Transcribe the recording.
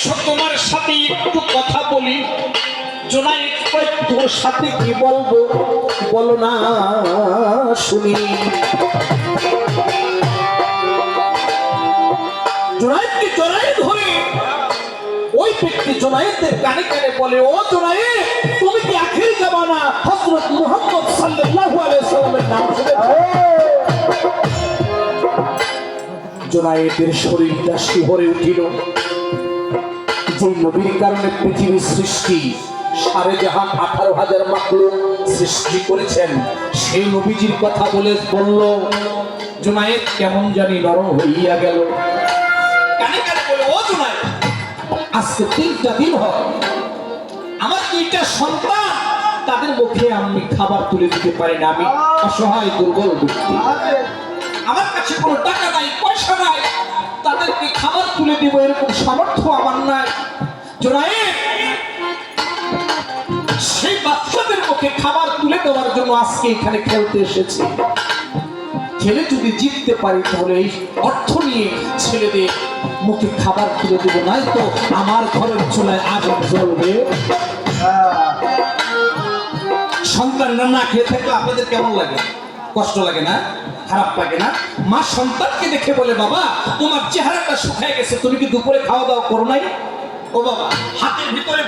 এসো তোমার সাথে একটু কথা বলি। জুনায়েদ কই তোর সাথে কি বলবো বলো না শুনি। জুনায়েদকে জড়ায় ধরে ওই ব্যক্তি জুনায়েদের কানে কানে বলে, ও জুনায়েদ, তুমি কি আখির জামানা হযরত মুহাম্মদ সাল্লাল্লাহু আলাইহি সাল্লামের নাম শুনেছো? জুনায়েদের শরীরটা শিহরে উঠিল। যে নবীর কারণে পৃথিবীর সৃষ্টি, সারে জাহান 18,000 মাখলুক সৃষ্টি করেছেন, সেই নবীজির কথা বলে বলল। জুনায়েদ কেমন জানি নরম হইয়া গেল। কানে কানে বলে, ও জুনায়েদ, আজকে 3টা দিন হয় আমার 2টা সন্তান, তাদের মুখে আমি খাবার তুলে দিতে পারি না। আমি অসহায় দুর্বল ব্যক্তি, আমার কাছে কোনো টাকা নাই, পয়সা নাই, তাদেরকে খাবার তুলে দিব এরকম সামর্থ্য আমার নাই। জুনায়েদ, সেই বাচ্চাদের মুখে খাবার তুলে দেওয়ার জন্য আজকে এখানে খেলতে এসেছি। খেলে যদি জিততে পারি তাহলে এই অর্থ নিয়ে ছেলেদের মুখে খাবার তুলে দেবো, নাই তো আমার ঘরের চুলায় আগুন জ্বলবে। সন্তানরা না খেয়ে থাকলে আপনাদের কেমন লাগে? কষ্ট লাগে না? খারাপ লাগে না? মা সন্তানকে দেখে বলে, বাবা তোমার চেহারাটা শুকিয়ে গেছে, তুমি কি দুপুরে খাওয়া দাওয়া করো নাই? ও বাবা, হাতের ভিতরে